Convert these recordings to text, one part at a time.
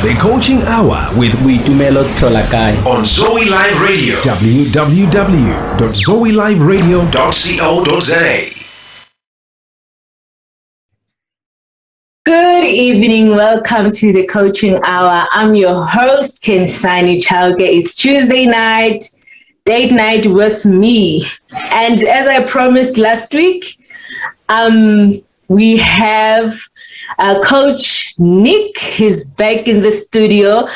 The Coaching Hour with Boitumelo Tolakai on Zoe Live Radio. www.zoeliveradio.co.za. Good evening. Welcome to the Coaching Hour. I'm your host, Khensani Chauke. It's Tuesday night, date night with me. And as I promised last week, we have Coach Nick. He's back in the studio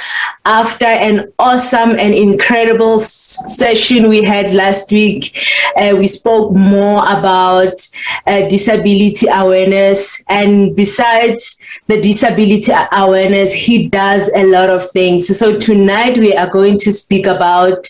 after an awesome and incredible session we had last week. We spoke more about disability awareness, and besides the disability awareness, he does a lot of things. So tonight we are going to speak about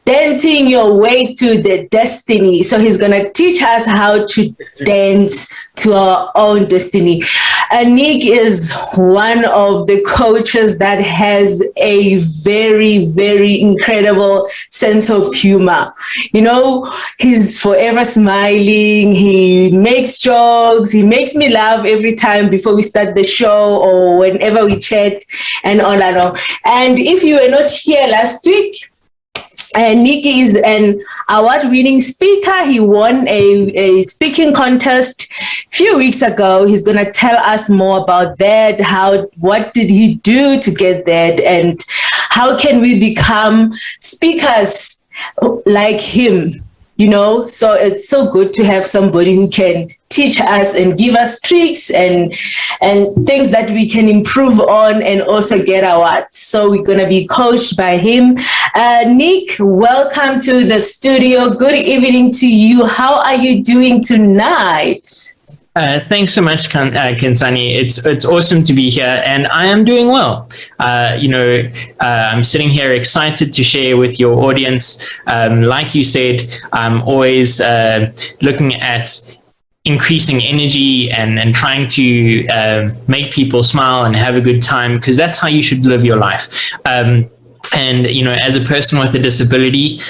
dancing your way to the destiny. So he's going to teach us how to dance to our own destiny. Nick is one of the coaches that has a very, very incredible sense of humor. You know, he's forever smiling. He makes jokes. He makes me laugh every time before we start the show or whenever we chat and all that. And if you were not here last week, Nick is an award-winning speaker. He won a speaking contest a few weeks ago. He's going to tell us more about that, what did he do to get that, and how can we become speakers like him, you know? So it's so good to have somebody who can teach us and give us tricks and things that we can improve on and also get awards. So we're going to be coached by him. Nick, welcome to the studio. Good evening to you. How are you doing tonight? Thanks so much, Khensani. It's awesome to be here, and I am doing well. I'm sitting here excited to share with your audience. Like you said, I'm always looking at increasing energy and trying to make people smile and have a good time, because that's how you should live your life. And, as a person with a disability,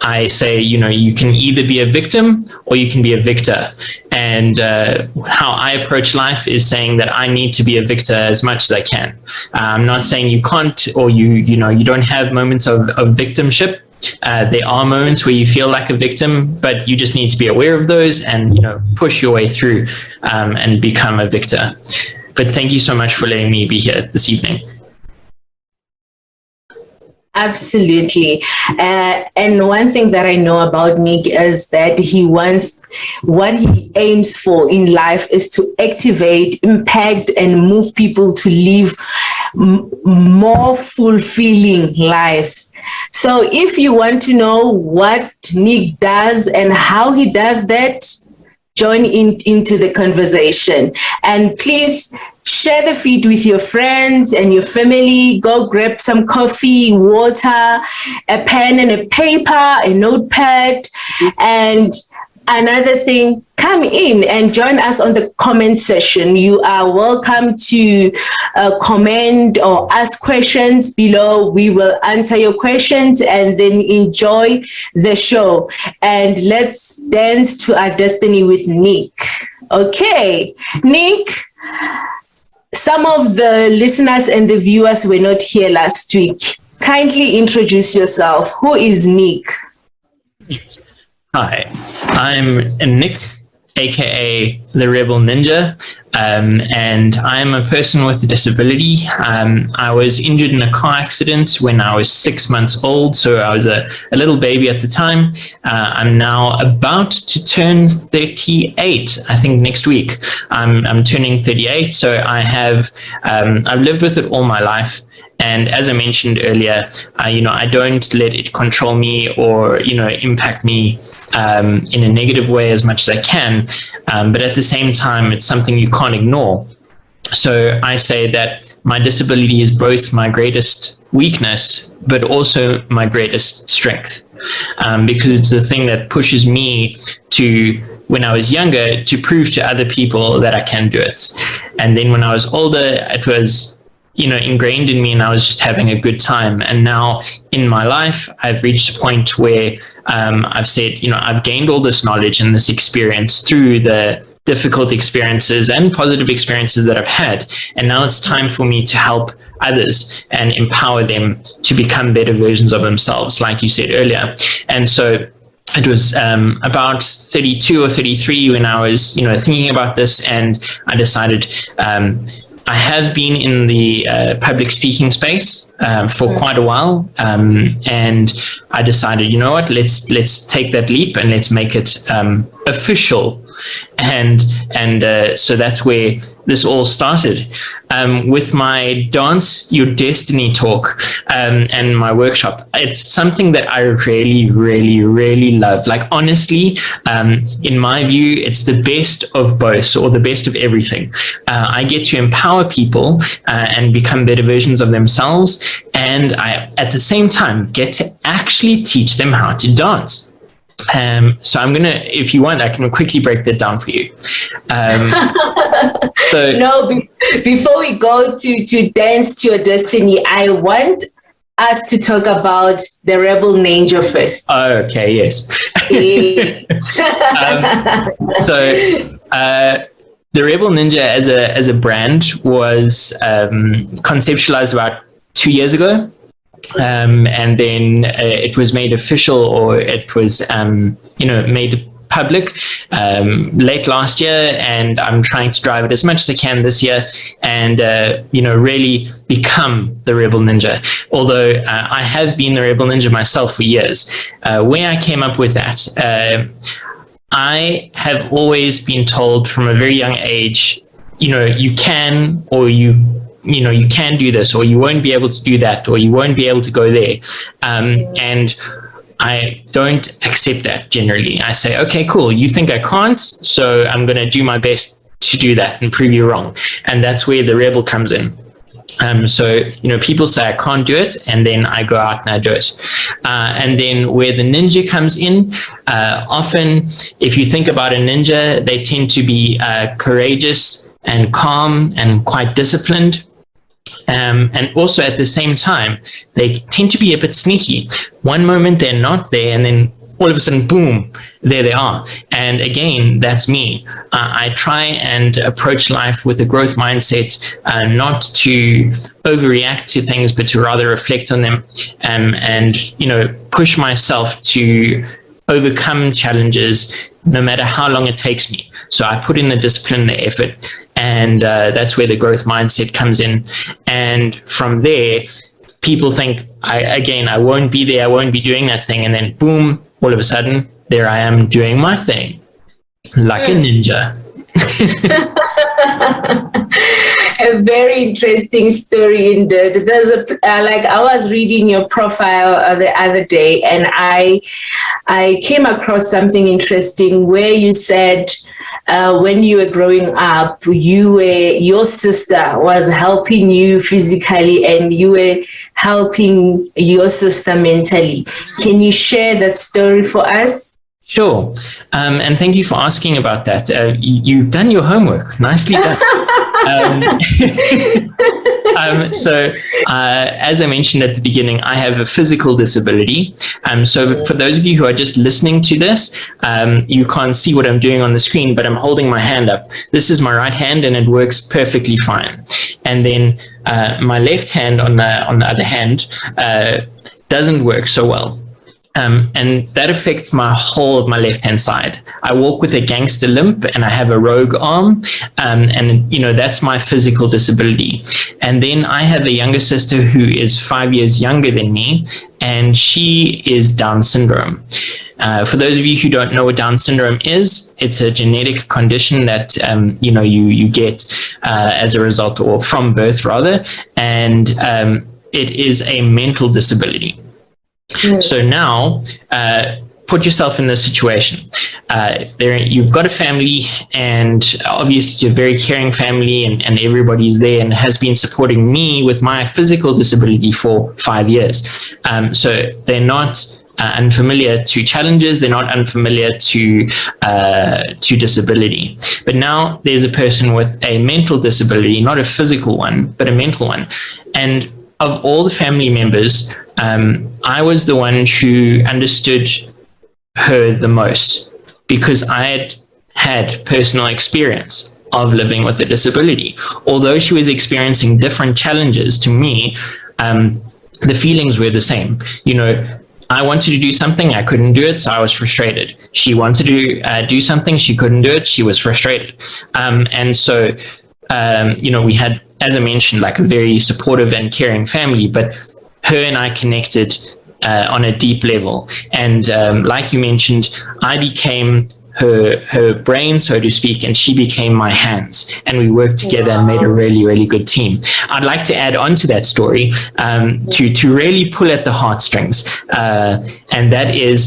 I say, you can either be a victim or you can be a victor. And how I approach life is saying that I need to be a victor as much as I can. I'm not saying you can't, or you don't have moments of victimship. There are moments where you feel like a victim, but you just need to be aware of those and, push your way through and become a victor. But thank you so much for letting me be here this evening. Absolutely. And one thing that I know about Nick is that what he aims for in life is to activate, impact, and move people to live more fulfilling lives. So if you want to know what Nick does and how he does that, join into the conversation. And please share the feed with your friends and your family. Go grab some coffee, water, a pen and a paper, a notepad. And another thing, come in and join us on the comment session. You are welcome to comment or ask questions below. We will answer your questions and then enjoy the show. And let's dance to our destiny with Nick. Okay, Nick, some of the listeners and the viewers were not here last week. Kindly introduce yourself. Who is Nick? Hi, I'm Nick, aka the Rebel Ninja, and I'm a person with a disability. I was injured in a car accident when I was 6 months old, so I was a little baby at the time. I'm now about to turn 38, I think next week. I'm turning 38, so I've lived with it all my life. And as I mentioned earlier, I don't let it control me or, impact me in a negative way as much as I can. But at the same time, it's something you can't ignore. So I say that my disability is both my greatest weakness, but also my greatest strength. Because it's the thing that pushes me to, when I was younger, to prove to other people that I can do it. And then when I was older, it was ingrained in me, and I was just having a good time. And now in my life, I've reached a point where I've said, I've gained all this knowledge and this experience through the difficult experiences and positive experiences that I've had. And now it's time for me to help others and empower them to become better versions of themselves, like you said earlier. And so it was about 32 or 33 when I was, thinking about this, and I decided I have been in the public speaking space for quite a while, and I decided, let's take that leap and let's make it official. And so that's where this all started, with my Dance Your Destiny talk and my workshop. It's something that I really, really, really love. Like, honestly, in my view, it's the best of both, or the best of everything. I get to empower people and become better versions of themselves, and I, at the same time, get to actually teach them how to dance. So I'm going to, if you want, I can quickly break that down for you. Before we go to Dance to Your Destiny, I want us to talk about the Rebel Ninja first. Oh, okay, yes. Yes. The Rebel Ninja as a brand was conceptualized about 2 years ago. And then it was made official, or it was, made public late last year, and I'm trying to drive it as much as I can this year, and really become the Rebel Ninja. Although I have been the Rebel Ninja myself for years. Where I came up with that, I have always been told from a very young age, you can, or you can do this, or you won't be able to do that, or you won't be able to go there. And I don't accept that generally. I say, okay, cool. You think I can't, so I'm going to do my best to do that and prove you wrong. And that's where the rebel comes in. People say I can't do it, and then I go out and I do it. And then where the ninja comes in, often if you think about a ninja, they tend to be courageous and calm and quite disciplined. And also at the same time, they tend to be a bit sneaky. One moment they're not there, and then all of a sudden, boom, there they are. And again, that's me. I try and approach life with a growth mindset, not to overreact to things, but to rather reflect on them, and push myself to overcome challenges, no matter how long it takes me. So I put in the discipline, the effort, and that's where the growth mindset comes in. And from there, people think, I won't be there, I won't be doing that thing. And then boom, all of a sudden, there I am doing my thing, like a ninja. A very interesting story indeed. There's I was reading your profile the other day, and I came across something interesting where you said when you were growing up, your sister was helping you physically, and you were helping your sister mentally. Can you share that story for us? Sure. And thank you for asking about that. You've done your homework. Nicely done. As I mentioned at the beginning, I have a physical disability. So for those of you who are just listening to this, you can't see what I'm doing on the screen, but I'm holding my hand up. This is my right hand, and it works perfectly fine. And then my left hand, on the other hand, doesn't work so well. And that affects my whole of my left-hand side. I walk with a gangster limp, and I have a rogue arm, and that's my physical disability. And then I have a younger sister who is 5 years younger than me, and she is Down syndrome. For those of you who don't know what Down syndrome is, it's a genetic condition that you get as a result, or from birth rather, and it is a mental disability. So now, put yourself in this situation. You've got a family, and obviously it's a very caring family, and everybody's there and has been supporting me with my physical disability for 5 years. So they're not unfamiliar to challenges. They're not unfamiliar to disability. But now there's a person with a mental disability, not a physical one, but a mental one. And of all the family members, I was the one who understood her the most, because I had personal experience of living with a disability. Although she was experiencing different challenges to me, the feelings were the same. You know, I wanted to do something, I couldn't do it, so I was frustrated. She wanted to do something, she couldn't do it, she was frustrated. And so, you know, we had, as I mentioned, like a very supportive and caring family, but her and I connected on a deep level. And like you mentioned, I became her brain, so to speak, and she became my hands, and we worked together and made a really, really good team. I'd like to add on to that story to really pull at the heartstrings, and that is,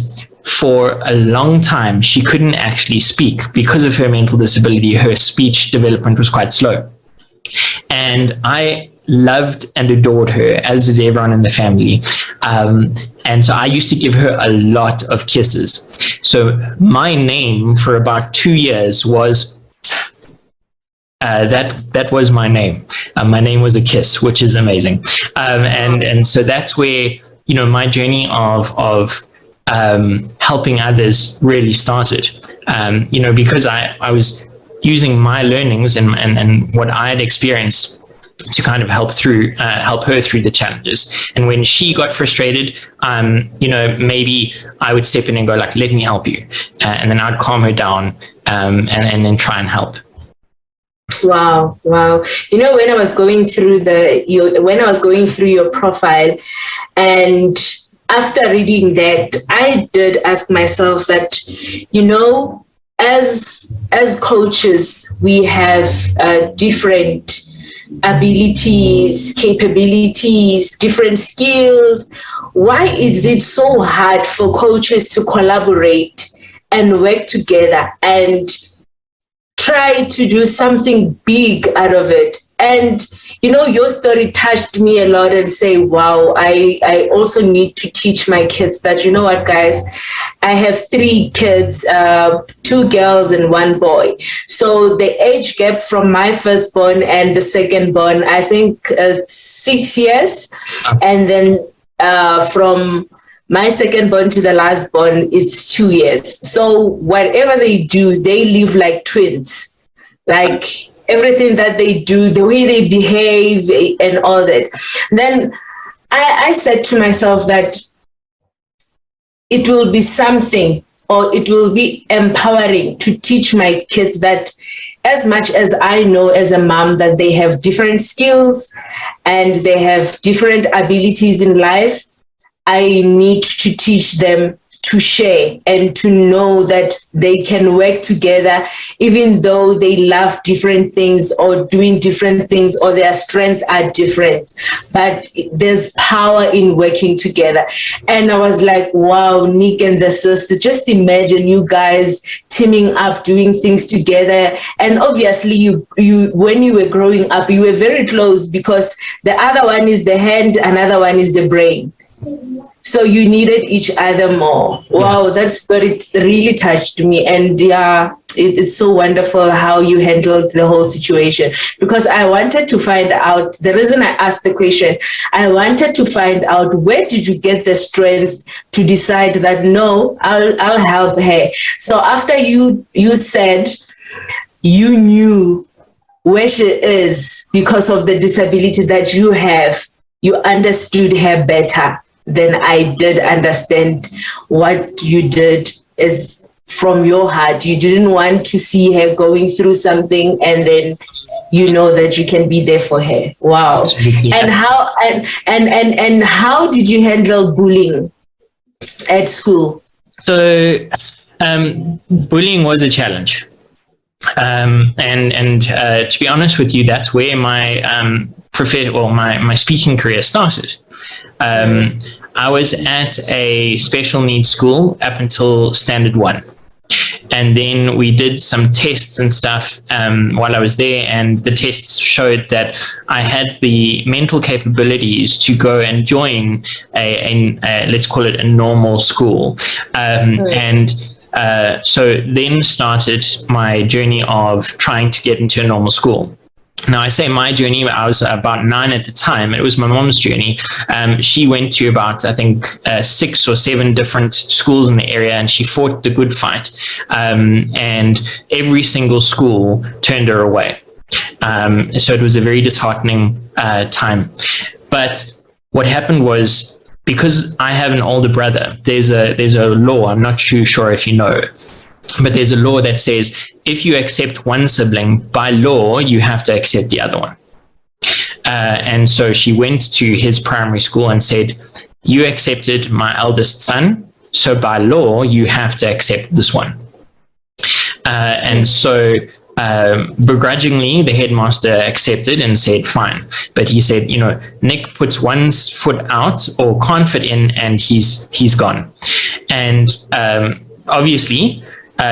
for a long time she couldn't actually speak because of her mental disability. Her speech development was quite slow, and I loved and adored her, as did everyone in the family. And so I used to give her a lot of kisses. So my name for about 2 years was, that was my name. My name was a kiss, which is amazing. And so that's where, you know, my journey of helping others really started. You know, because I was using my learnings and what I had experienced to kind of help her through the challenges. And when she got frustrated, you know, maybe I would step in and go like, let me help you. And then I'd calm her down, and then try and help. Wow. You know, when I was going through your profile, and after reading that, I did ask myself that, you know, as coaches, we have different abilities, capabilities, different skills. Why is it so hard for coaches to collaborate and work together and try to do something big out of it? And, you know, your story touched me a lot and say, wow, I also need to teach my kids that, you know what, guys, I have 3 kids, 2 girls and 1 boy. So the age gap from my firstborn and the secondborn, I think 6 years. And then from my secondborn to the lastborn is 2 years. So whatever they do, they live like twins. Like everything that they do, the way they behave and all that. Then I said to myself that it will be something, or it will be empowering to teach my kids that, as much as I know as a mom that they have different skills and they have different abilities in life, I need to teach them to share and to know that they can work together, even though they love different things or doing different things, or their strengths are different, but there's power in working together. And I was like, wow, Nick and the sister, just imagine you guys teaming up, doing things together. And obviously you when you were growing up, you were very close, because the other one is the hand, another one is the brain. So you needed each other more. Wow, that story really touched me. And yeah, it's so wonderful how you handled the whole situation. Because I wanted to find out, the reason I asked the question, I wanted to find out, where did you get the strength to decide that, no, I'll help her? So after you said you knew where she is because of the disability that you have, you understood her better. Then I did understand what you did is from your heart. You didn't want to see her going through something, and then you know that you can be there for her. Wow. Absolutely. And how and how did you handle bullying at school? So bullying was a challenge. And to be honest with you, that's where my my speaking career started. I was at a special needs school up until standard 1. And then we did some tests and stuff while I was there, and the tests showed that I had the mental capabilities to go and join a let's call it a normal school. And so then started my journey of trying to get into a normal school. Now, I say my journey, I was about 9 at the time. It was my mom's journey. She went to about, I think, 6 or 7 different schools in the area, and she fought the good fight. And every single school turned her away. So it was a very disheartening time. But what happened was, because I have an older brother, there's a law, I'm not too sure if you know, but there's a law that says if you accept one sibling, by law, you have to accept the other one. And so she went to his primary school and said, you accepted my eldest son, so by law, you have to accept this one. And so begrudgingly, the headmaster accepted and said, fine. But he said, Nick puts one foot out or can't fit in, and he's gone. And obviously,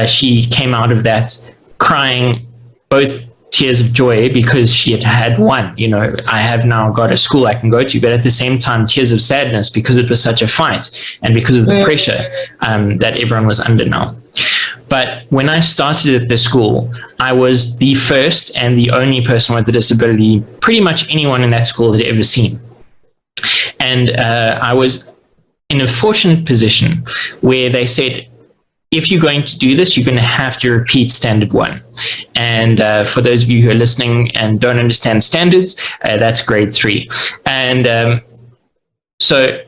she came out of that crying both tears of joy because she had won. I have now got a school I can go to, but at the same time, tears of sadness because it was such a fight and because of the pressure that everyone was under now. But when I started at the school, I was the first and the only person with a disability pretty much anyone in that school had ever seen. And I was in a fortunate position where they said, if you're going to do this, you're going to have to repeat standard 1. And for those of you who are listening and don't understand standards, that's grade 3. And so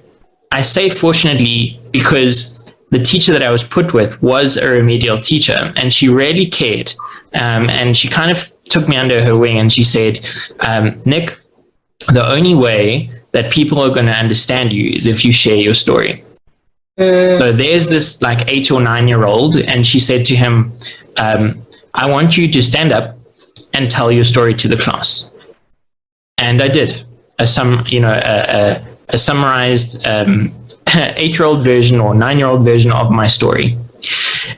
I say fortunately because the teacher that I was put with was a remedial teacher, and she really cared. And she kind of took me under her wing, and she said, Nick, the only way that people are going to understand you is if you share your story. So there's this like 8 or 9-year-old, and she said to him, I want you to stand up and tell your story to the class. And I did a summarized 8-year-old version or 9-year-old version of my story.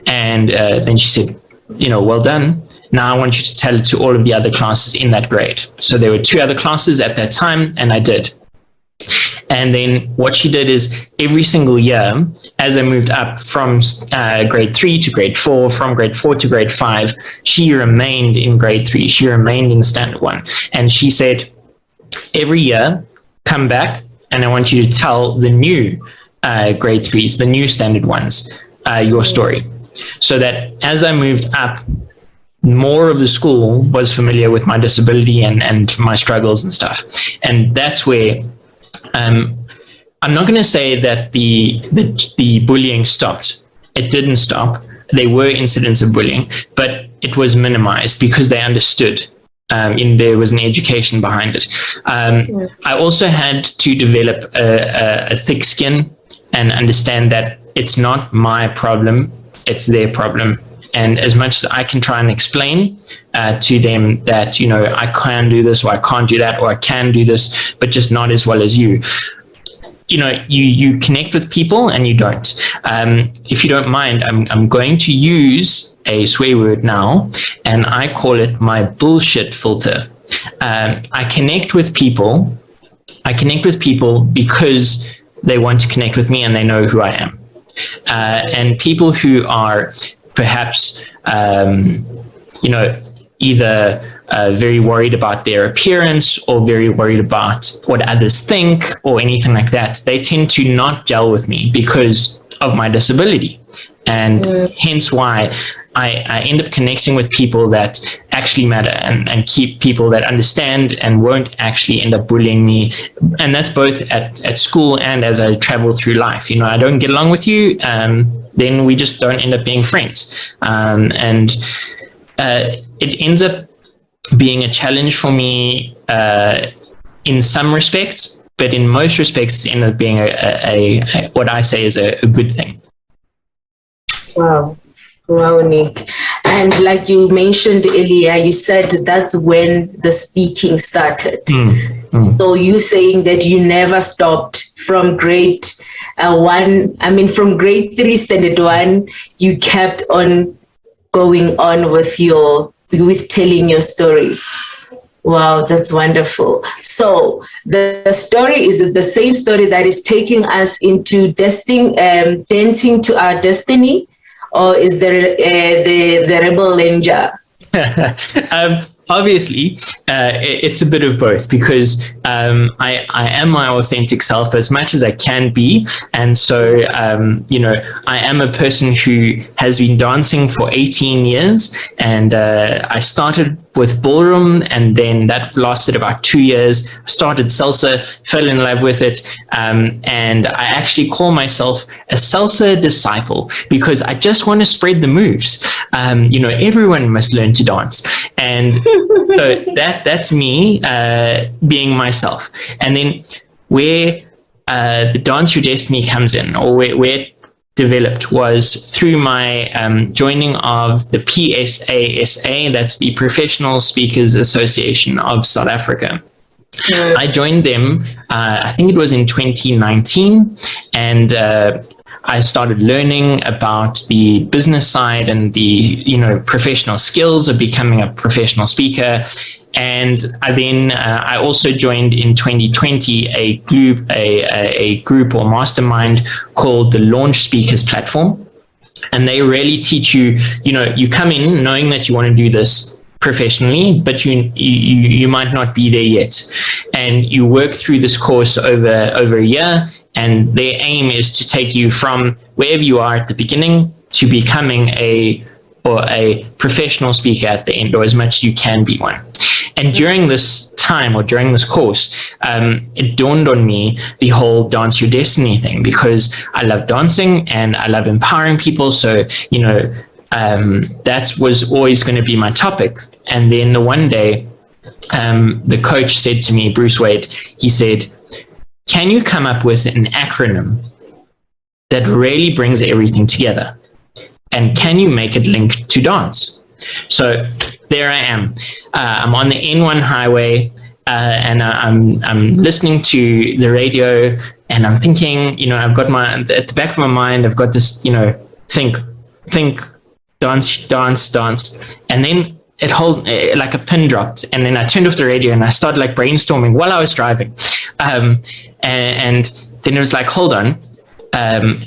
And then she said, well done. Now I want you to tell it to all of the other classes in that grade. So there were 2 other classes at that time, and I did. And then what she did is every single year, as I moved up from grade 3 to grade 4, from grade 4 to grade 5, she remained in grade 3. She remained in standard 1. And she said, every year, come back, and I want you to tell the new grade 3s, the new standard 1s, your story. So that as I moved up, more of the school was familiar with my disability and my struggles and stuff. And that's where I'm not going to say that the bullying stopped. It didn't stop. There were incidents of bullying, but it was minimized because they understood. There was an education behind it. I also had to develop a thick skin and understand that it's not my problem, it's their problem. And as much as I can try and explain to them that, I can do this or I can't do that, or I can do this, but just not as well as you. You connect with people and you don't. If you don't mind, I'm going to use a swear word now, and I call it my bullshit filter. I connect with people because they want to connect with me and they know who I am. And people who are perhaps, either very worried about their appearance or very worried about what others think or anything like that, they tend to not gel with me because of my disability. And hence why I end up connecting with people that actually matter and keep people that understand and won't actually end up bullying me. And that's both at school and as I travel through life. I don't get along with you, then we just don't end up being friends. And it ends up being a challenge for me in some respects, but in most respects, it ends up being a what I say is a good thing. Wow, Nick. And like you mentioned earlier, you said that's when the speaking started. So you saying that you never stopped from grade 1, from grade 3 standard 1, you kept on going on with telling your story. Wow, that's wonderful. So the story is the same story that is taking us into dancing to our destiny, or is there the Rebel Ninja? obviously, it's a bit of both, because I am my authentic self as much as I can be. And so, I am a person who has been dancing for 18 years. And I started with ballroom, and then that lasted about 2 years. I started salsa, fell in love with it. And I actually call myself a salsa disciple, because I just want to spread the moves. Everyone must learn to dance. And so that's me being myself. And then where the Dance Your Destiny comes in, or where it developed, was through my joining of the PSASA, that's the Professional Speakers Association of South Africa. I joined them, I think it was in 2019, and I started learning about the business side and the, professional skills of becoming a professional speaker. And I also joined in 2020 a group or mastermind called the Launch Speakers Platform. And they really teach you, you come in knowing that you want to do this professionally, but you might not be there yet, and you work through this course over a year, and their aim is to take you from wherever you are at the beginning to becoming a professional speaker at the end, or as much as you can be one. And during this time, or during this course, it dawned on me the whole Dance Your Destiny thing, because I love dancing and I love empowering people. So that was always going to be my topic. And then the one day, the coach said to me, Bruce Wade, he said, can you come up with an acronym that really brings everything together? And can you make it link to dance? So there I am. I'm on the N1 highway, and I'm listening to the radio, and I'm thinking, I've got at the back of my mind, I've got this, think, dance, and then it like a pin dropped, and then I turned off the radio and I started like brainstorming while I was driving, and then it was like, hold on,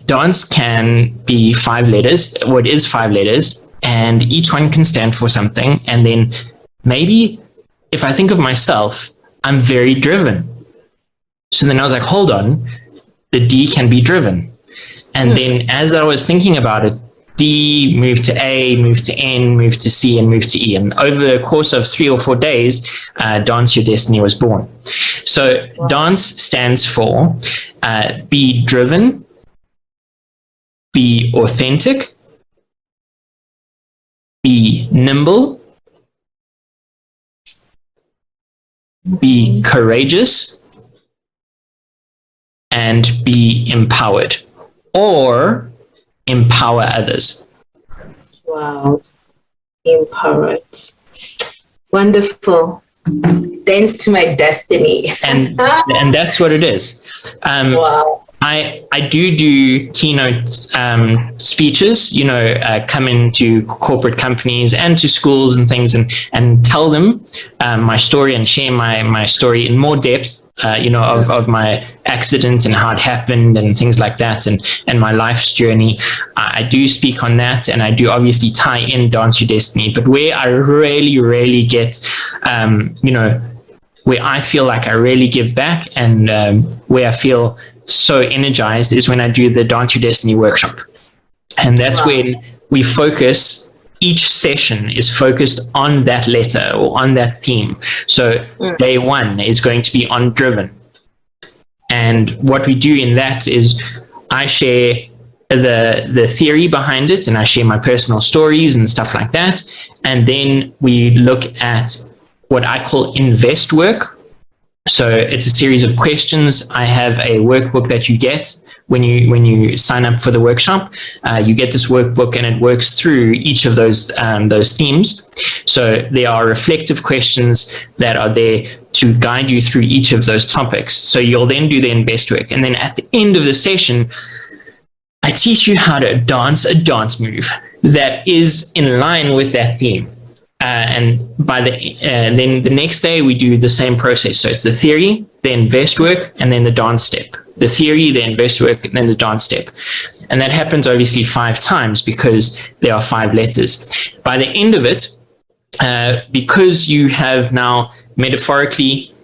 dance can be 5 letters, or it is 5 letters, and each one can stand for something. And then maybe if I think of myself, I'm very driven. So then I was like, hold on, the D can be driven. And then as I was thinking about it, D moved to A, moved to N, moved to C, and moved to E. And over the course of 3 or 4 days, Dance Your Destiny was born. So dance stands for be driven, be authentic, be nimble, be courageous, and be empowered, or empower others. Wow. Empowered. Wonderful. Dance to my destiny. and that's what it is. Wow. I do keynote speeches, come into corporate companies and to schools and things, and tell them my story and share my story in more depth, of my accident and how it happened and things like that, and my life's journey. I do speak on that, and I do obviously tie in Dance Your Destiny. But where I really get, where I feel like I really give back, and where I feel so energized, is when I do the Dance Your Destiny workshop. And that's when we focus, each session is focused on that letter or on that theme. So day 1 is going to be on driven. And what we do in that is I share the theory behind it, and I share my personal stories and stuff like that. And then we look at what I call invest work. So it's a series of questions. I have a workbook that you get when you sign up for the workshop. You get this workbook, and it works through each of those themes. So there are reflective questions that are there to guide you through each of those topics. So you'll then do the invest work, and then at the end of the session, I teach you how to dance a dance move that is in line with that theme. And by then the next day we do the same process. So it's the theory, the invest work, and then the dance step. The theory, the invest work, and then the dance step. And that happens obviously 5 times because there are 5 letters. By the end of it, because you have now metaphorically,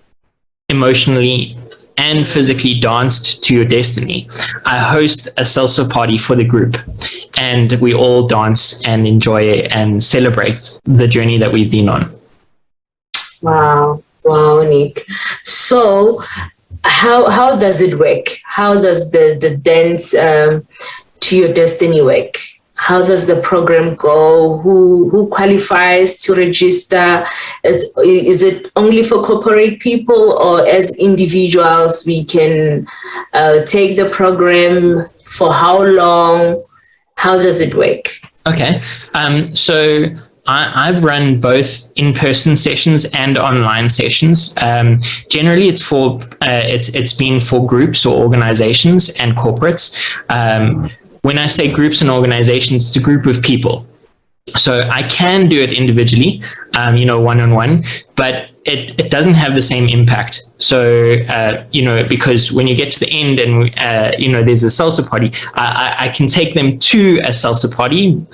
emotionally, and physically danced to your destiny, I host a salsa party for the group, and we all dance and enjoy and celebrate the journey that we've been on. Wow, Nick. So, how does it work? How does the dance to your destiny work? How does the program go? Who qualifies to register? Is it only for corporate people, or as individuals we can take the program? For how long? How does it work? Okay, so I've run both in-person sessions and online sessions. Generally, it's been for groups or organizations and corporates. When I say groups and organizations, it's a group of people. So I can do it individually, one-on-one, but it doesn't have the same impact. So, because when you get to the end and, there's a salsa party, I can take them to a salsa party.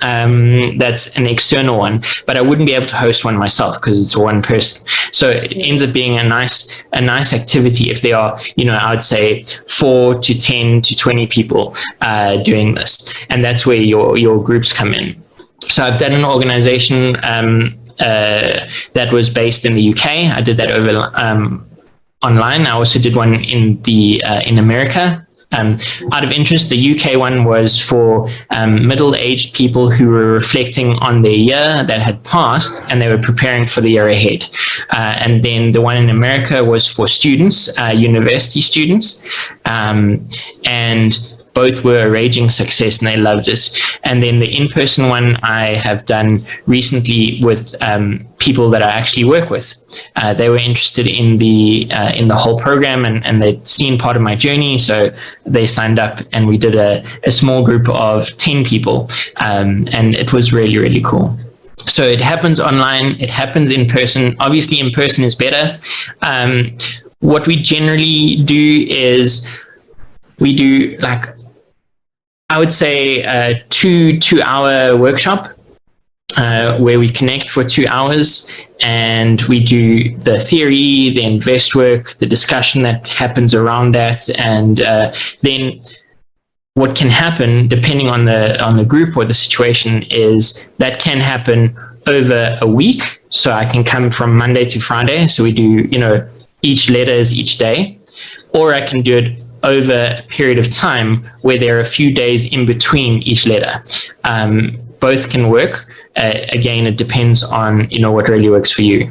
That's an external one, but I wouldn't be able to host one myself because it's one person. So it ends up being a nice activity if there are, I would say 4 to 10 to 20 people doing this. And that's where your groups come in. So I've done an organization that was based in the UK. I did that over online. I also did one in America. Out of interest, the UK one was for middle-aged people who were reflecting on their year that had passed, and they were preparing for the year ahead. And then the one in America was for students, university students, and both were a raging success and they loved it. And then the in-person one I have done recently with people that I actually work with. They were interested in the whole program and they'd seen part of my journey, so they signed up and we did a small group of 10 people, and it was really, really cool. So it happens online, it happens in person. Obviously in person is better. What we generally do is we do I would say a 2-hour workshop where we connect for 2 hours and we do the theory, the invest work, the discussion that happens around that, and then what can happen depending on the group or the situation is that can happen over a week. So I can come from Monday to Friday, so we do each letter is each day, or I can do it over a period of time where there are a few days in between each letter. Both can work. Again, it depends on what really works for you.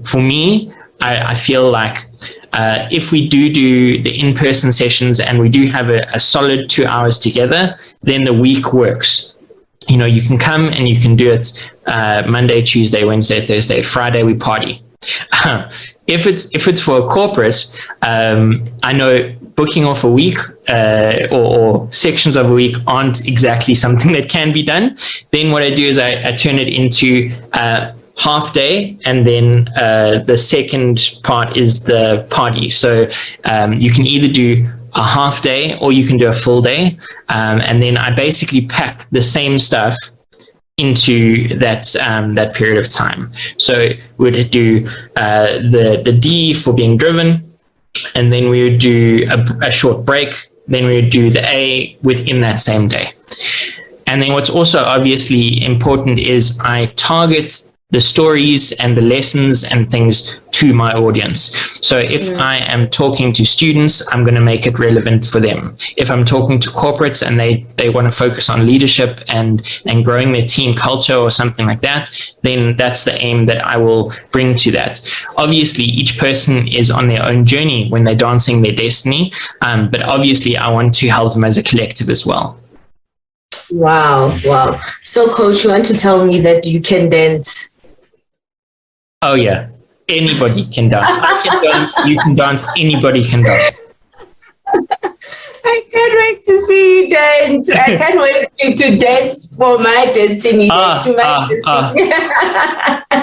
For me, I feel like if we do the in-person sessions and we do have a solid 2 hours together, then the week works. You can come and you can do it Monday, Tuesday, Wednesday, Thursday, Friday, we party. If it's for a corporate, I know booking off a week or sections of a week aren't exactly something that can be done. Then what I do is I turn it into half day, and then the second part is the party. So you can either do a half day or you can do a full day, and then I basically pack the same stuff into that period of time. So we'd do the D for being driven, and then we would do a short break, then we would do the A within that same day. And then what's also obviously important is I target the stories and the lessons and things to my audience. So if I am talking to students, I'm going to make it relevant for them. If I'm talking to corporates and they want to focus on leadership and growing their team culture or something like that, then that's the aim that I will bring to that. Obviously, each person is on their own journey when they're dancing their destiny, but obviously I want to help them as a collective as well. Wow. So, Coach, you want to tell me that you can dance? Oh, yeah. Anybody can dance. I can dance. You can dance. Anybody can dance. I can't wait to see you dance. I can't wait to dance for my destiny.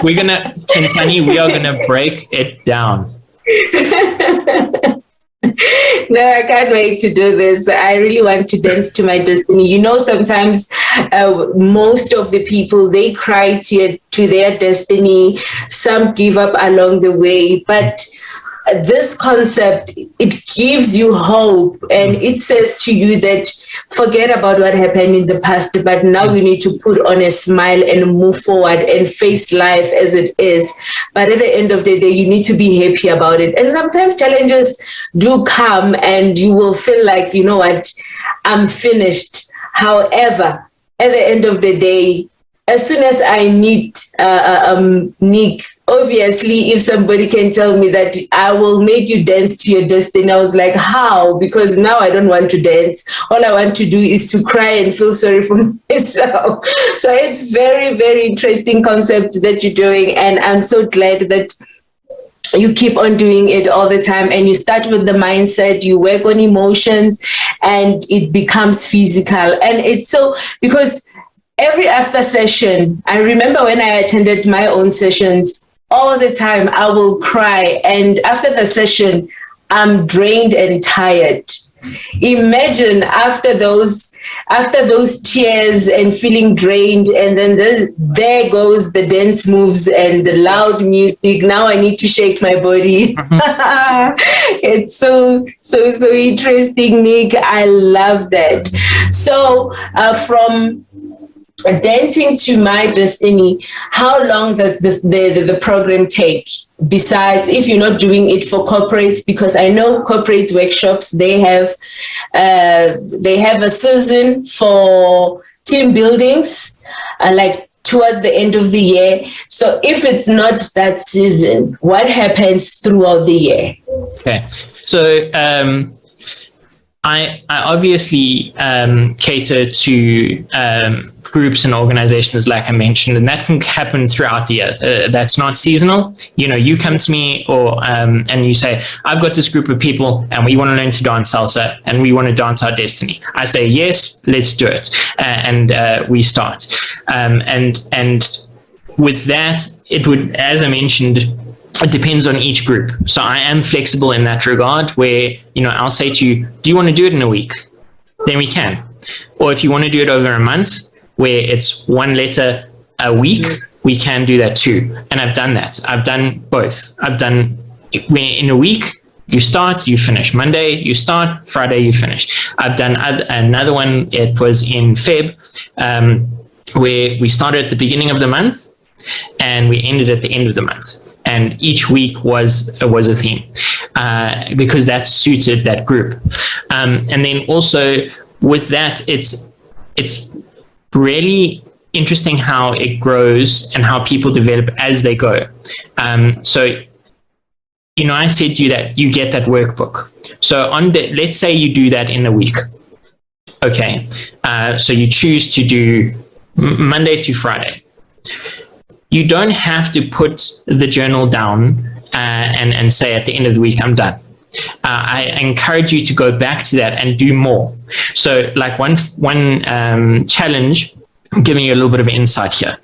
We're going to, Khensani, we are going to break it down. No, I can't wait to do this. I really want to dance to my destiny. You know, sometimes most of the people, they cry to their destiny. Some give up along the way, but this concept, it gives you hope, and it says to you that forget about what happened in the past, but now you need to put on a smile and move forward and face life as it is. But at the end of the day, you need to be happy about it. And sometimes challenges do come and you will feel like, you know what, I'm finished. However, at the end of the day, as soon as I meet Nick, obviously, if somebody can tell me that I will make you dance to your destiny, I was like, how? Because now I don't want to dance. All I want to do is to cry and feel sorry for myself. So it's very, very interesting concept that you're doing. And I'm so glad that you keep on doing it all the time, and you start with the mindset, you work on emotions, and it becomes physical. And it's so, because every after session, I remember when I attended my own sessions, all the time I will cry. And after the session, I'm drained and tired. Imagine after those tears and feeling drained, and then there goes the dance moves and the loud music. Now I need to shake my body. It's so interesting, Nick. I love that. So from dancing to my destiny, how long does the program take? Besides, if you're not doing it for corporates, because I know corporate workshops, they have a season for team buildings, like towards the end of the year. So if it's not that season, what happens throughout the year? Okay, so I obviously cater to groups and organizations, like I mentioned, and that can happen throughout the year. That's not seasonal. You know, you come to me and you say, I've got this group of people and we want to learn to dance salsa and we want to dance our destiny. I say, yes, let's do it. And we start. And with that, it would, as I mentioned, it depends on each group. So I am flexible in that regard, where, you know, I'll say to you, do you want to do it in a week? Then we can. Or if you want to do it over a month, where it's one letter a week, we can do that too. And I've done that. I've done both. I've done, in a week, you start, you finish. Monday, you start, Friday, you finish. I've done another one, it was in Feb, where we started at the beginning of the month and we ended at the end of the month. And each week was a theme, because that suited that group. And then also with that, it's really interesting how it grows and how people develop as they go. So, you know, I said to you that you get that workbook. So let's say you do that in a week. Okay. So you choose to do Monday to Friday. You don't have to put the journal down and say at the end of the week, I'm done. I encourage you to go back to that and do more. So like one challenge, I'm giving you a little bit of insight here.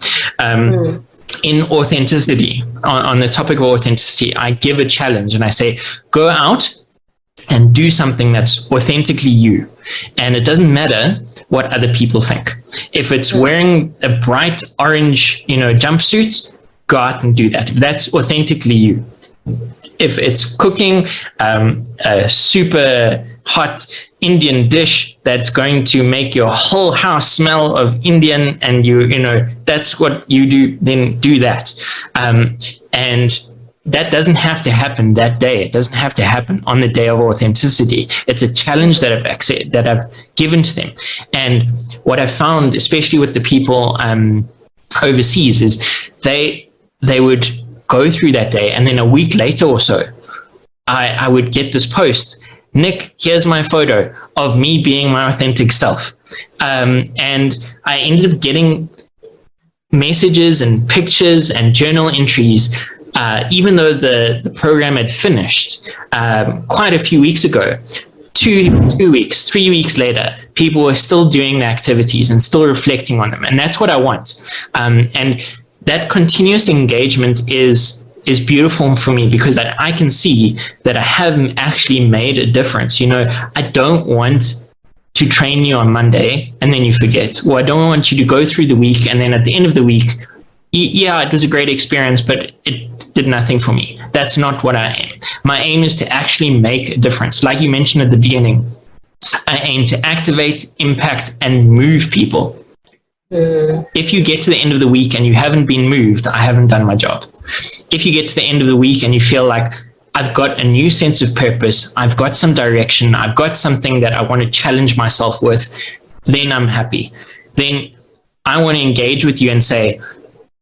In authenticity, on the topic of authenticity, I give a challenge and I say, go out and do something that's authentically you. And it doesn't matter what other people think. If it's wearing a bright orange, jumpsuit, go out and do that. If that's authentically you. If it's cooking a super hot Indian dish that's going to make your whole house smell of Indian, and that's what you do, then do that. And that doesn't have to happen that day. It doesn't have to happen on the day of authenticity. It's a challenge that I've given to them. And what I found, especially with the people overseas, is they would go through that day, and then a week later or so, I would get this post, Nick, here's my photo of me being my authentic self. And I ended up getting messages and pictures and journal entries, even though the program had finished quite a few weeks ago. 2 weeks, 3 weeks later, people were still doing the activities and still reflecting on them. And that's what I want. And that continuous engagement is is beautiful for me because I can see that I haven't actually made a difference. I don't want to train you on Monday and then you forget, or I don't want you to go through the week and then at the end of the week, yeah, it was a great experience, but it did nothing for me. That's not what I aim. My aim is to actually make a difference. Like you mentioned at the beginning, I aim to activate, impact, and move people. If you get to the end of the week and you haven't been moved, I haven't done my job. If you get to the end of the week and you feel like I've got a new sense of purpose, I've got some direction, I've got something that I want to challenge myself with, then I'm happy. Then I want to engage with you and say,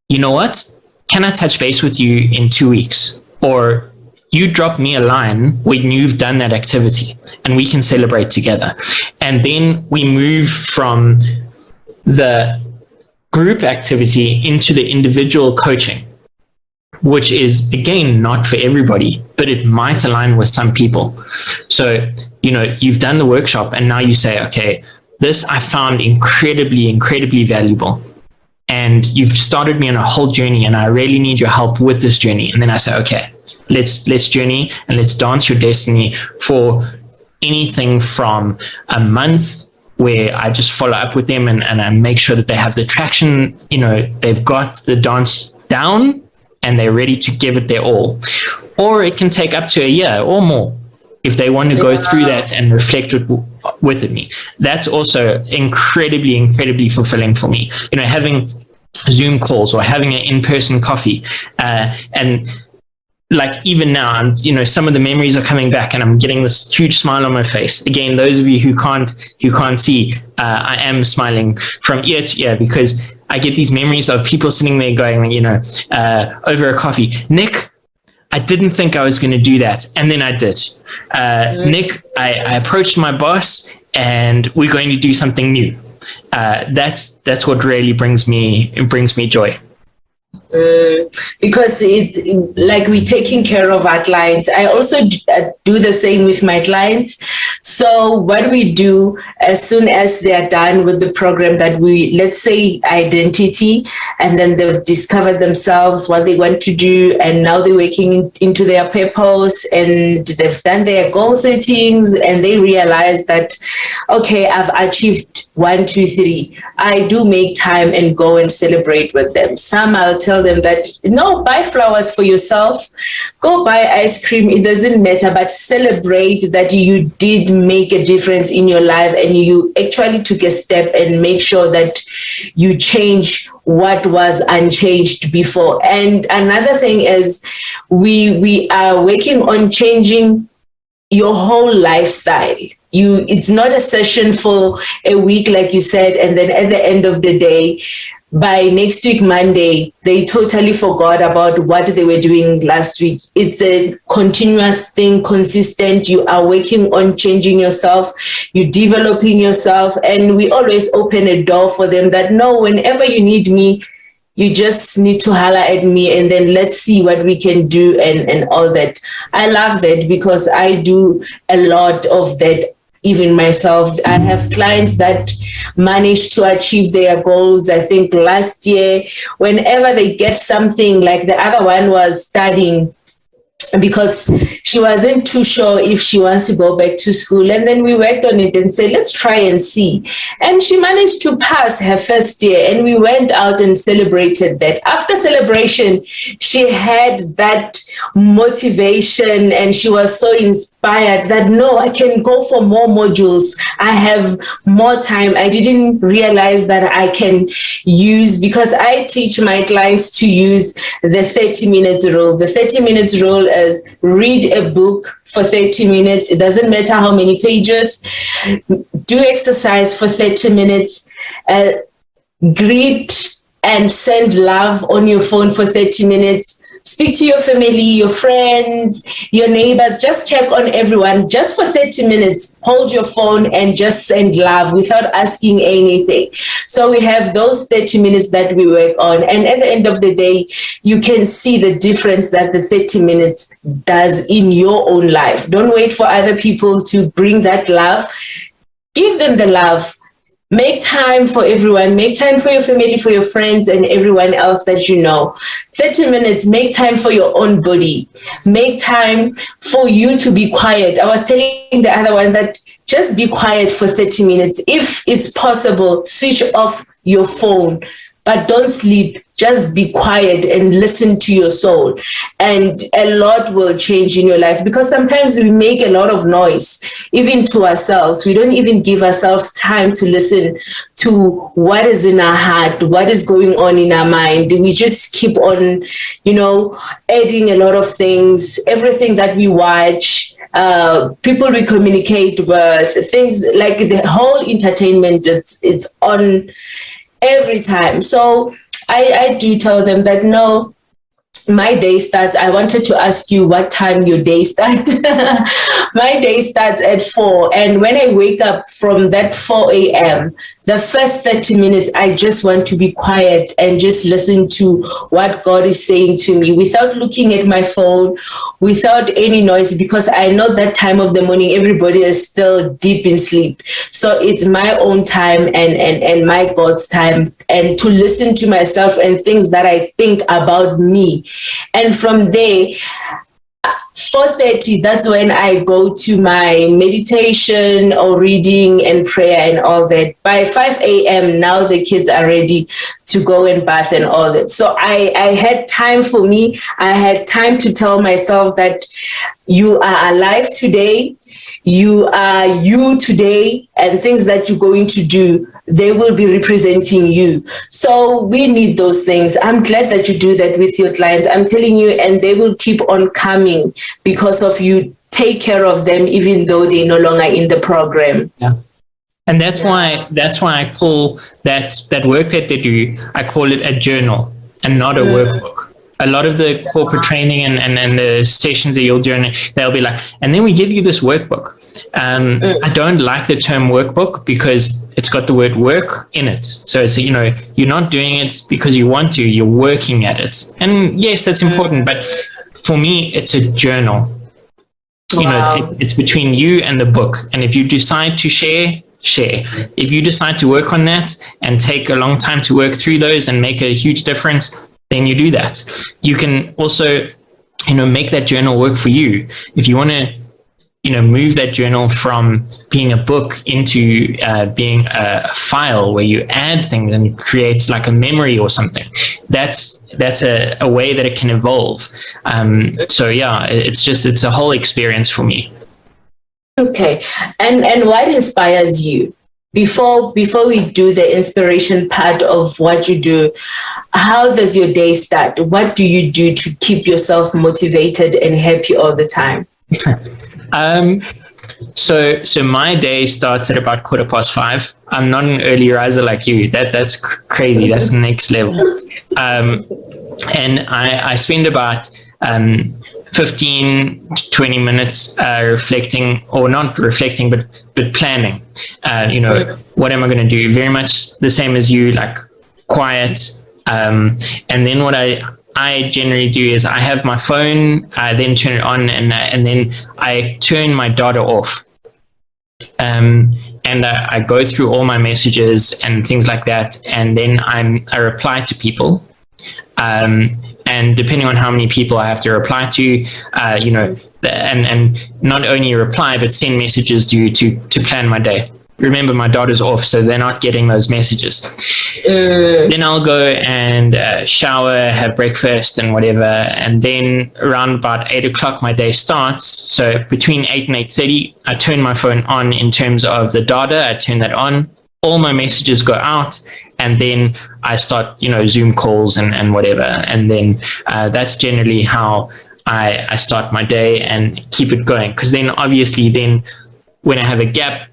you know what? Can I touch base with you in 2 weeks? Or you drop me a line when you've done that activity and we can celebrate together. And then we move from the group activity into the individual coaching, which is, again, not for everybody, but it might align with some people. So, you've done the workshop and now you say, okay, this I found incredibly, incredibly valuable. And you've started me on a whole journey and I really need your help with this journey. And then I say, okay, let's journey and let's dance your destiny for anything from a month where I just follow up with them and I make sure that they have the traction, they've got the dance down and they're ready to give it their all. Or it can take up to a year or more if they want to go through that and reflect with me. That's also incredibly, incredibly fulfilling for me. Having Zoom calls or having an in-person coffee, and like even now, I'm, some of the memories are coming back, and I'm getting this huge smile on my face. Again, those of you who can't see, I am smiling from ear to ear because I get these memories of people sitting there going, over a coffee, Nick, I didn't think I was going to do that. And then I did. Nick, I approached my boss and we're going to do something new. That's what really brings me joy. Because like we're taking care of our clients. I also do the same with my clients. So what we do as soon as they are done with the program that let's say identity, and then they've discovered themselves what they want to do, and now they're working into their purpose and they've done their goal settings and they realize that, okay, I've achieved 1, 2, 3. I do make time and go and celebrate with them. Some I'll tell them that, no, buy flowers for yourself, go buy ice cream, it doesn't matter, but celebrate that you did make a difference in your life and you actually took a step and make sure that you change what was unchanged before. And another thing is we are working on changing your whole lifestyle. It's not a session for a week, like you said, and then at the end of the day, by next week, Monday, they totally forgot about what they were doing last week. It's a continuous thing, consistent. You are working on changing yourself, you're developing yourself, and we always open a door for them that, no, whenever you need me, you just need to holler at me and then let's see what we can do and all that. I love that because I do a lot of that. Even myself, I have clients that manage to achieve their goals. I think last year, whenever they get something, like the other one was studying because she wasn't too sure if she wants to go back to school. And then we worked on it and said, let's try and see. And she managed to pass her first year and we went out and celebrated that. After celebration, she had that motivation and she was so inspired that, no, I can go for more modules. I have more time. I didn't realize that I can use, because I teach my clients to use the 30 minutes rule. The 30 minutes rule is read a book for 30 minutes. It doesn't matter how many pages. Do exercise for 30 minutes. Greet and send love on your phone for 30 minutes. Speak to your family, your friends, your neighbors. Just check on everyone just for 30 minutes. Hold your phone and just send love without asking anything. So we have those 30 minutes that we work on. And at the end of the day, you can see the difference that the 30 minutes does in your own life. Don't wait for other people to bring that love. Give them the love. Make time for everyone. Make time for your family, for your friends, and everyone else that you know. 30 minutes, make time for your own body. Make time for you to be quiet. I was telling the other one that just be quiet for 30 minutes. If it's possible, switch off your phone, but don't sleep. Just be quiet and listen to your soul. And a lot will change in your life, because sometimes we make a lot of noise, even to ourselves. We don't even give ourselves time to listen to what is in our heart, what is going on in our mind. We just keep on, adding a lot of things, everything that we watch, people we communicate with, things like the whole entertainment, it's on every time. So I do tell them that, no, my day starts. I wanted to ask you what time your day starts. My day starts at 4. And when I wake up from that 4 a.m., the first 30 minutes, I just want to be quiet and just listen to what God is saying to me without looking at my phone, without any noise, because I know that time of the morning, everybody is still deep in sleep. So it's my own time and my God's time, and to listen to myself and things that I think about me. And from there, 4:30, that's when I go to my meditation or reading and prayer and all that. By 5 a.m., now the kids are ready to go and bath and all that. So I had time for me. I had time to tell myself that you are alive today. You are you today, and things that you're going to do, they will be representing you. So we need those things. I'm glad that you do that with your clients. I'm telling you, and they will keep on coming because of you. Take care of them, even though they're no longer in the program. Yeah. And that's why I call that work that they do, I call it a journal and not a workbook. A lot of the corporate training and the sessions that you'll do, they'll be like, and then we give you this workbook. I don't like the term workbook because it's got the word work in it. So it's, you're not doing it because you want to, you're working at it. And yes, that's important. But for me, it's a journal. Wow. It's between you and the book. And if you decide to share. If you decide to work on that and take a long time to work through those and make a huge difference, then you do that. You can also, make that journal work for you. If you want to, move that journal from being a book into being a file where you add things and it creates like a memory or something, that's a way that it can evolve. So yeah, it's a whole experience for me. Okay. And what inspires you? Before we do the inspiration part of what you do, how does your day start? What do you do to keep yourself motivated and happy all the time? So my day starts at about 5:15. I'm not an early riser like you. That's crazy. That's the next level. And I spend about 15 to 20 minutes reflecting, or not reflecting, but planning. What am I going to do? Very much the same as you, like quiet. And then what I generally do is I have my phone, I then turn it on, and then I turn my data off. And I go through all my messages and things like that, and then I reply to people. And depending on how many people I have to reply to, and not only reply, but send messages to plan my day. Remember, my daughter's off, so they're not getting those messages. Then I'll go and shower, have breakfast and whatever. And then around about 8 o'clock, my day starts. So between 8 and 8:30, I turn my phone on in terms of the data. I turn that on. All my messages go out. And then I start, Zoom calls and whatever. And then that's generally how I start my day and keep it going. Because then obviously when I have a gap,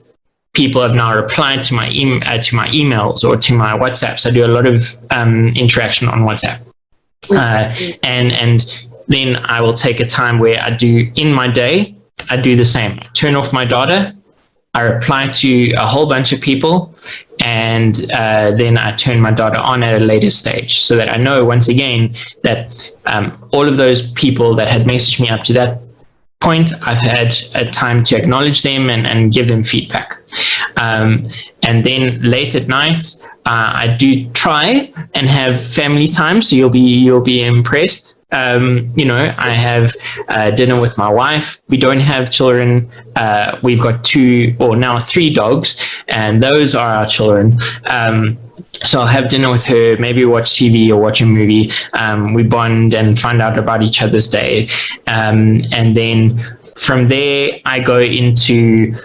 people have now replied to my emails or to my WhatsApps. I do a lot of interaction on WhatsApp. And then I will take a time where I do, in my day, I do the same. I turn off my data. I reply to a whole bunch of people, and then I turn my data on at a later stage, so that I know, once again, that all of those people that had messaged me up to that point, I've had a time to acknowledge them and give them feedback. And then late at night, I do try and have family time, so you'll be impressed. I have dinner with my wife. We don't have children. We've got 2 or now 3 dogs, and those are our children. So I'll have dinner with her, maybe watch TV or watch a movie. We bond and find out about each other's day. And then from there, I go into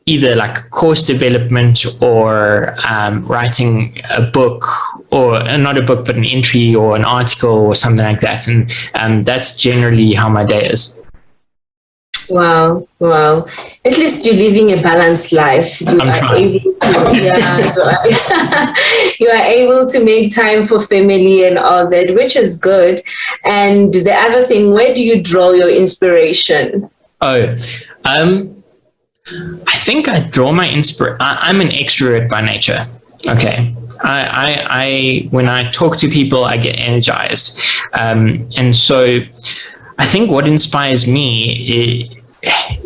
either like course development or writing a book, or not a book, but an entry or an article or something like that. And that's generally how my day is. Wow. At least you're living a balanced life. You are able to make time for family and all that, which is good. And the other thing, where do you draw your inspiration? I think I draw my inspiration. I'm an extrovert by nature. Okay. I when I talk to people, I get energized. And so I think what inspires me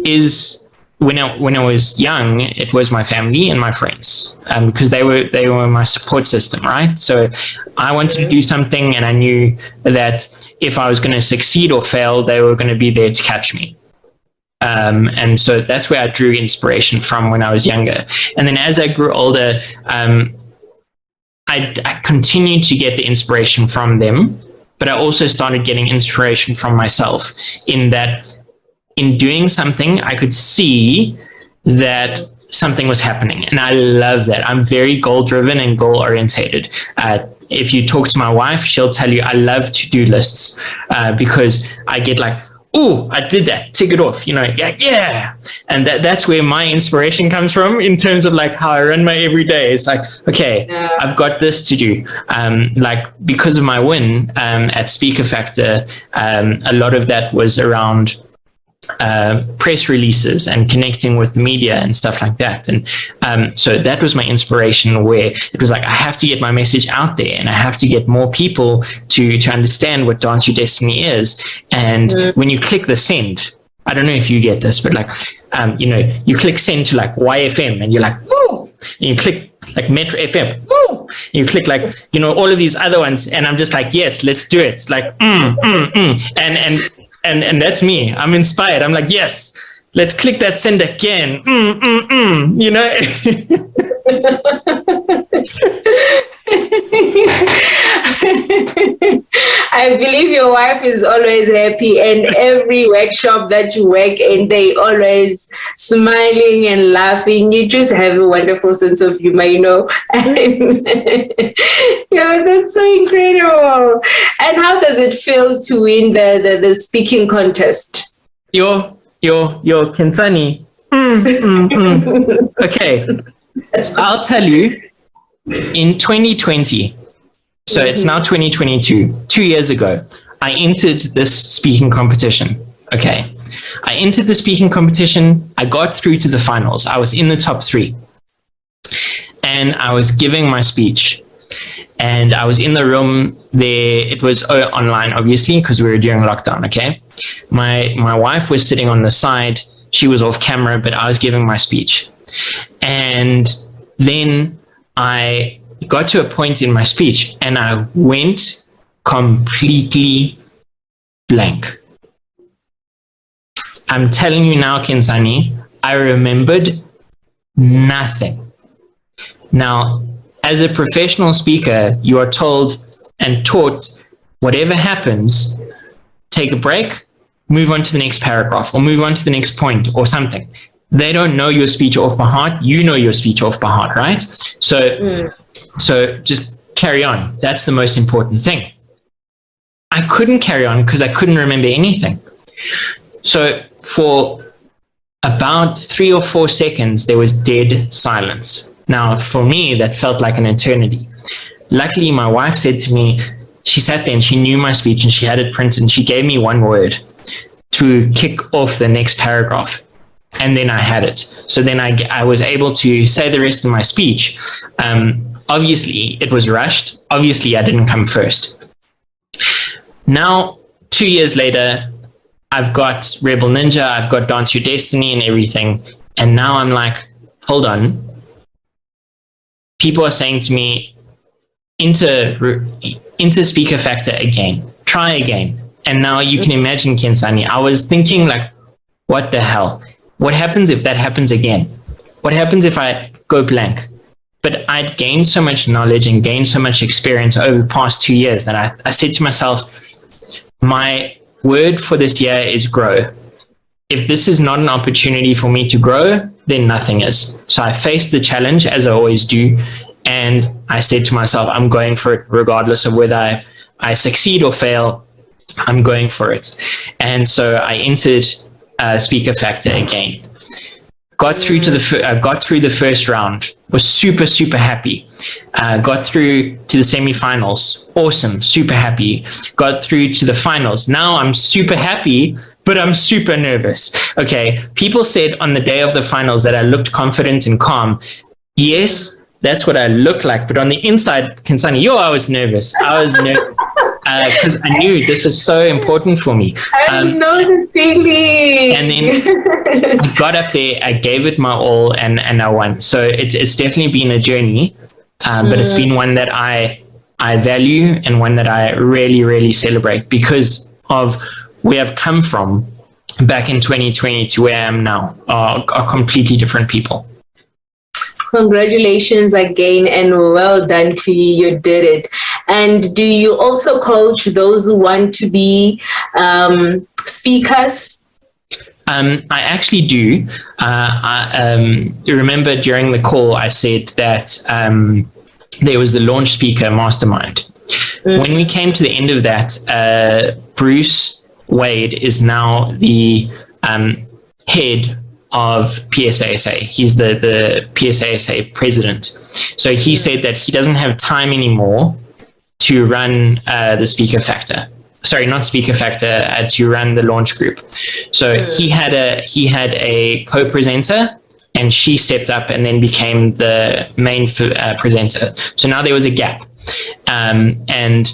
is when I was young, it was my family and my friends, because they were my support system, right? So I wanted to do something, and I knew that if I was going to succeed or fail, they were going to be there to catch me. And so that's where I drew inspiration from when I was younger. And then as I grew older, I continued to get the inspiration from them, but I also started getting inspiration from myself, in that in doing something, I could see that something was happening. And I love that. I'm very goal-driven and goal-orientated. If you talk to my wife, she'll tell you I love to-do lists, because I get like, oh, I did that, tick it off, yeah. And that's where my inspiration comes from, in terms of like how I run my everyday. It's like, okay, I've got this to do. Like because of my win at Speaker Factor, a lot of that was around press releases and connecting with the media and stuff like that. And so that was my inspiration, where it was like, I have to get my message out there, and I have to get more people to understand what Dance Your Destiny is. And when you click the send, I don't know if you get this, but like, you click send to like YFM, and you're like, woo! And you click like Metro FM, woo! And you click like, all of these other ones, and I'm just like, yes, let's do it. It's like, And that's me. I'm inspired. I'm like, yes, let's click that send again. I believe your wife is always happy, and every workshop that you work in, they always smiling and laughing. You just have a wonderful sense of humor, Yeah, that's so incredible. And how does it feel to win the speaking contest? Yo, Khensani. Okay, so I'll tell you, in 2020, so it's now 2022, 2 years ago, I entered this speaking competition. Okay. I entered the speaking competition. I got through to the finals. I was in the top 3. And I was giving my speech. And I was in the room there. It was online, obviously, because we were during lockdown, okay? My wife was sitting on the side. She was off camera, but I was giving my speech. And then I got to a point in my speech, and I went completely blank. I'm telling you now, Khensani, I remembered nothing. Now, as a professional speaker, you are told and taught, whatever happens, take a break, move on to the next paragraph, or move on to the next point or something. They don't know your speech off by heart. You know your speech off by heart, right? So just carry on. That's the most important thing. I couldn't carry on because I couldn't remember anything. So for about 3 or 4 seconds, there was dead silence. Now, for me, that felt like an eternity. Luckily, my wife said to me, she sat there and she knew my speech and she had it printed, and she gave me one word to kick off the next paragraph. And then I had it. So then I was able to say the rest of my speech. Obviously, it was rushed. Obviously, I didn't come first. Now, 2 years later, I've got Rebel Ninja, I've got Dance Your Destiny and everything. And now I'm like, hold on, people are saying to me, into Speaker Factor again, try again. And now you can imagine, Khensani, I was thinking like, what the hell? What happens if that happens again? What happens if I go blank? But I'd gained so much knowledge and gained so much experience over the past 2 years that I said to myself, my word for this year is grow. If this is not an opportunity for me to grow, then nothing is. So I faced the challenge, as I always do, and I said to myself, I'm going for it regardless of whether I succeed or fail. I'm going for it. And so I entered Speaker Factor again. Got through to the first round. Was super happy. Got through to the semifinals. Awesome, super happy. Got through to the finals. Now I'm super happy, but I'm super nervous. Okay, people said on the day of the finals that I looked confident and calm. Yes, that's what I look like. But on the inside, Khensani, I was nervous. I was nervous because I knew this was so important for me. I know the feeling. And then I got up there, I gave it my all, and I won. So it's definitely been a journey, but it's been one that I value and one that I really celebrate because of where I've come from back in 2020 to where I am now are completely different people. Congratulations again and well done to you. You did it. And do you also coach those who want to be speakers? I actually do. You remember during the call I said that there was the launch speaker mastermind. When we came to the end of that, Bruce Wade is now the head of PSASA. He's the PSASA president. So he said that he doesn't have time anymore to run the Speaker Factor. Sorry, not Speaker Factor, to run the launch group. So he had a co-presenter, and she stepped up and then became the main presenter. So now there was a gap. And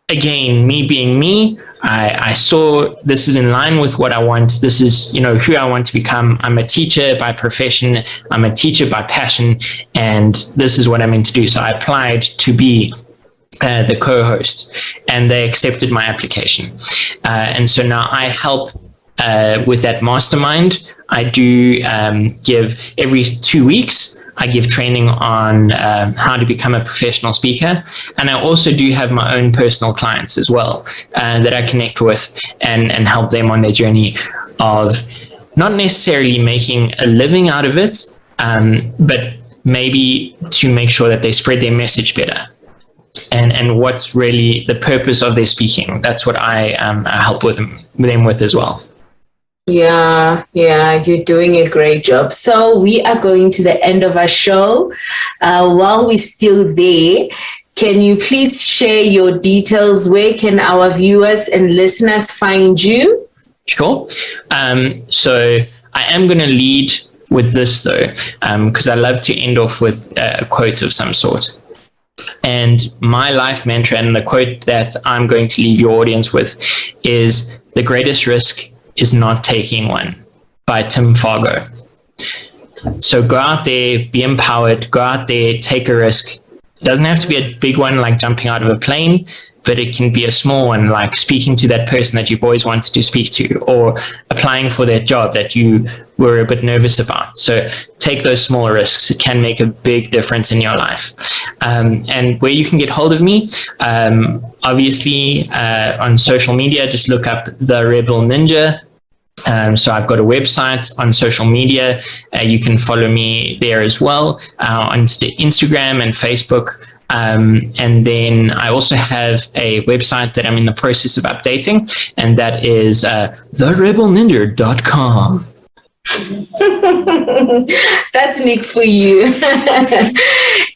again, me being me, I saw this is in line with what I want. This is, who I want to become. I'm a teacher by profession. I'm a teacher by passion. And this is what I'm meant to do. So I applied to be the co-host, and they accepted my application. And so now I help with that mastermind. I do give every 2 weeks. I give training on how to become a professional speaker. And I also do have my own personal clients as well that I connect with and help them on their journey of not necessarily making a living out of it, but maybe to make sure that they spread their message better. And what's really the purpose of their speaking. That's what I help with them with as well. Yeah, you're doing a great job. So we are going to the end of our show. While we're still there, can you please share your details? Where can our viewers and listeners find you? Sure. So I am going to lead with this though, because I love to end off with a quote of some sort. And my life mantra and the quote that I'm going to leave your audience with is, the greatest risk is not taking one, by Tim Fargo. So go out there, be empowered, go out there, take a risk. It doesn't have to be a big one like jumping out of a plane, but it can be a small one like speaking to that person that you've always wanted to speak to, or applying for that job that you were a bit nervous about. So take those small risks. It can make a big difference in your life. And where you can get hold of me, obviously on social media, just look up The Rebel Ninja. So I've got a website. On social media. You can follow me there as well, on Instagram and Facebook. And then I also have a website that I'm in the process of updating, and that is therebelninja.com. That's Nick for you.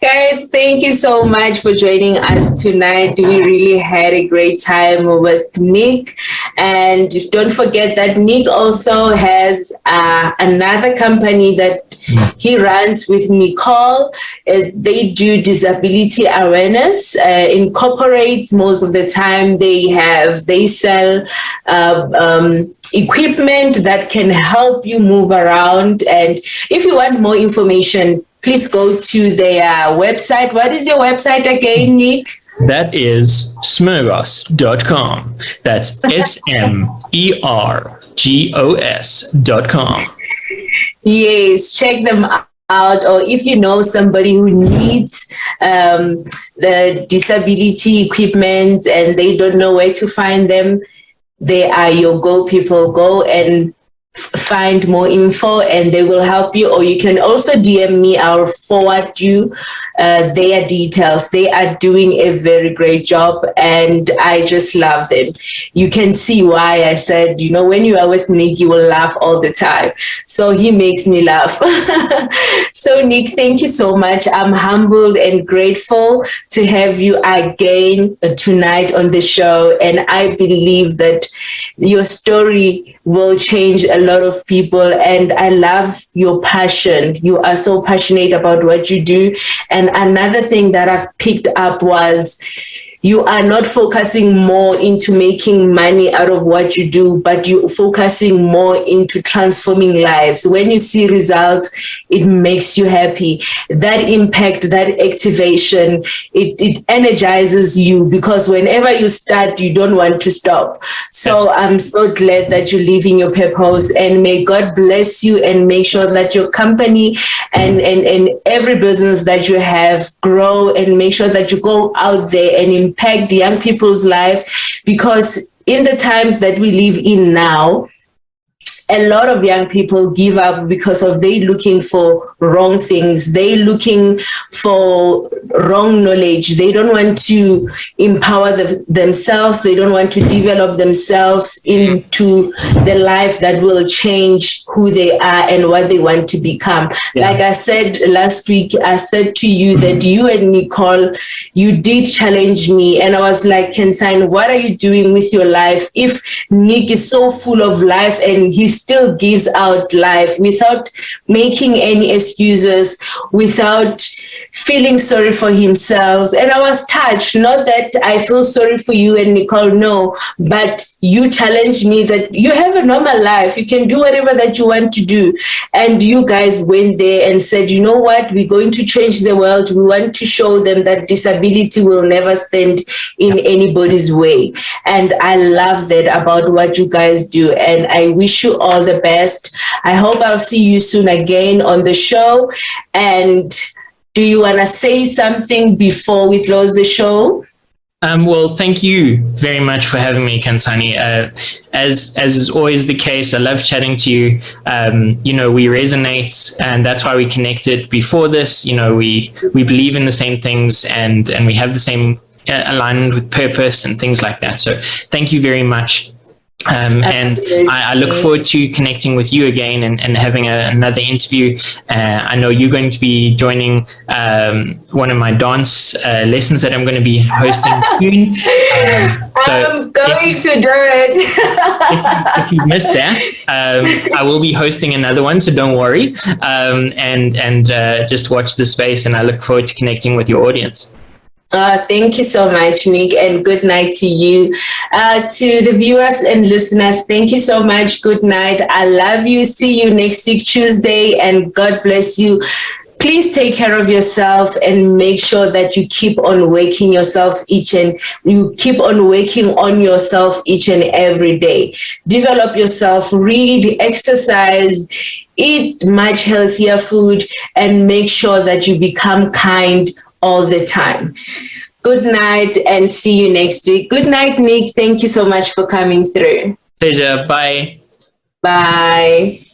Guys, thank you so much for joining us tonight. We really had a great time with Nick. And don't forget that Nick also has another company that he runs with Nicole. They do disability awareness in corporates. Most of the time they sell equipment that can help you move around. And if you want more information, please go to their website. What is your website again, Nick? That is smergos.com. That's SMERGOS.com. Yes, check them out. Or if you know somebody who needs the disability equipment and they don't know where to find them, they are your go people. Go and find more info and they will help you. Or you can also DM me. I'll forward you their details. They are doing a very great job and I just love them. You can see why I said, when you are with Nick, you will laugh all the time. So he makes me laugh. So Nick, thank you so much. I'm humbled and grateful to have you again tonight on the show. And I believe that your story will change a lot of people. And I love your passion. You are so passionate about what you do. And another thing that I've picked up was you are not focusing more into making money out of what you do, but you're focusing more into transforming lives. When you see results, it makes you happy. That impact, that activation, it energizes you because whenever you start, you don't want to stop. So I'm so glad that you're living your purpose, and may God bless you and make sure that your company and every business that you have grow, and make sure that you go out there and impact young people's life, because in the times that we live in now, a lot of young people give up because of they looking for wrong things. They looking for wrong knowledge. They don't want to empower themselves. They don't want to develop themselves into the life that will change who they are and what they want to become. Yeah. Like I said last week, I said to you that you and Nicole, you did challenge me. And I was like, Khensani, what are you doing with your life? If Nick is so full of life and he's still gives out life without making any excuses, without feeling sorry for himself. And I was touched, not that I feel sorry for you and Nicole, no, but you challenged me that you have a normal life. You can do whatever that you want to do. And you guys went there and said, you know what, we're going to change the world. We want to show them that disability will never stand in anybody's way. And I love that about what you guys do. And I wish you all the best. I hope I'll see you soon again on the show. And do you want to say something before we close the show? Well, thank you very much for having me, Khensani. As is always the case, I love chatting to you. We resonate, and that's why we connected before this. We believe in the same things, and we have the same alignment with purpose and things like that. So thank you very much. And I look forward to connecting with you again and having another interview. I know you're going to be joining one of my dance lessons that I'm going to be hosting soon. I'm going to do it. if you missed that, I will be hosting another one, so don't worry. And just watch the space, and I look forward to connecting with your audience. Thank you so much, Nick, and good night to you. To the viewers and listeners, thank you so much. Good night. I love you. See you next week, Tuesday, and God bless you. Please take care of yourself and make sure that you keep on working on yourself each and every day. Develop yourself, read, exercise, eat much healthier food, and make sure that you become kind all the time. Good night and see you next week. Good night, Nick. Thank you so much for coming through. Pleasure. Bye. Bye.